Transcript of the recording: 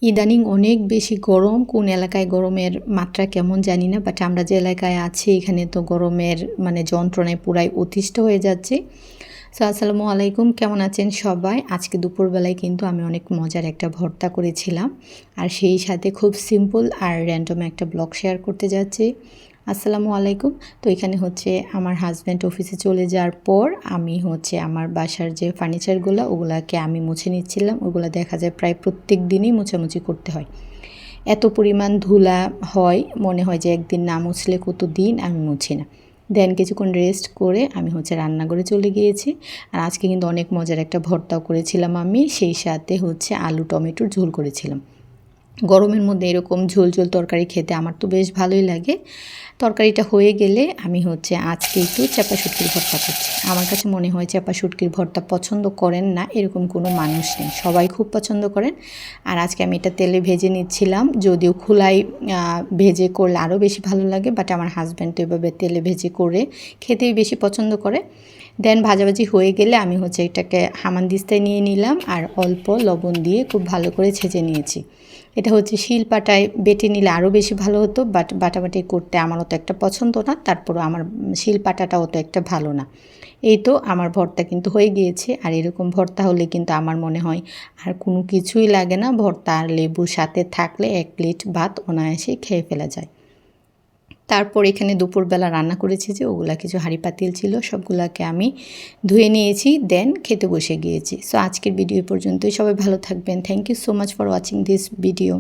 ইদানিং অনেক বেশি গরম। কোন এলাকায় গরমের মাত্রা কেমন জানি না, বাট আমরা যে এলাকায় আছি এখানে তো গরমের যন্ত্রণায় পুরাই অতিষ্ঠ হয়ে যাচ্ছে। সো আসসালামু আলাইকুম, কেমন আছেন সবাই? আজকে দুপুরবেলায় কিন্তু আমি অনেক মজার একটা ভর্তা করেছিলাম, আর সেই সাথে খুব সিম্পল আর র্যান্ডম একটা ব্লগ শেয়ার করতে যাচ্ছি। আসসালামু আলাইকুম। তো এখানে আমার হাজব্যান্ড অফিসে চলে যাওয়ার পর আমি আমার বাসার যে ফার্নিচারগুলো ওগুলাকে আমি মুছে নিচ্ছিলাম। ওগুলো দেখা যায় প্রায় প্রত্যেক দিনই মোছামুছি করতে হয়। এত পরিমাণ ধুলা হয়, মনে হয় যে একদিন না মুছলে কত দিন আমি মুছি না। দেন কিছুক্ষণ রেস্ট করে আমি রান্নাঘরে চলে গিয়েছি। আর আজকে কিন্তু অনেক মজার একটা ভর্তাও করেছিলাম আমি, সেই সাথে আলু টমেটোর ঝোল করেছিলাম। গরমের মধ্যে এরকম ঝোল ঝোল তরকারি খেতে আমার তো বেশ ভালোই লাগে। তরকারিটা হয়ে গেলে আমি আজকে একটু চাপা শুটকির ভর্তা করছি। আমার কাছে মনে হয় চাপা শুটকির ভর্তা পছন্দ করেন না এরকম কোনো মানুষ নেই, সবাই খুব পছন্দ করেন। আর আজকে আমি এটা তেলে ভেজে নিচ্ছিলাম, যদিও খোলায় ভেজে করলে আরও বেশি ভালো লাগে, বাট আমার হাজব্যান্ড এভাবে তেলে ভেজে করে খেতেই বেশি পছন্দ করে। দেন ভাজাভাজি হয়ে গেলে আমি এটাকে হামানদিস্তায় নিয়ে নিলাম আর অল্প লবণ দিয়ে খুব ভালো করে ছেঁচে নিয়েছি। এটা শিলপাটায় বেটে নিলে আরও বেশি ভালো হতো, বাট বাটাবাটি করতে আমার অত একটা পছন্দ না, তারপরও আমার শিলপাটাটা অত একটা ভালো না। এই তো আমার ভর্তা কিন্তু হয়ে গিয়েছে। আর এরকম ভর্তা হলে কিন্তু আমার মনে হয় আর কোনো কিছুই লাগে না। ভর্তা আর লেবুর সাথে থাকলে 1 প্লেট ভাত অনায়াসেই খেয়ে ফেলা যায়। তারপর এখানে দুপুরবেলা রান্না করেছি, যে ওগুলা কিছু হাঁড়ি পাতিল ছিল, সবগুলাকে আমি ধুয়ে নিয়েছি, দেন খেতে বসে গিয়েছি। সো আজকের ভিডিও পর্যন্তই। সবাই ভালো থাকবেন। Thank you so much for watching this video.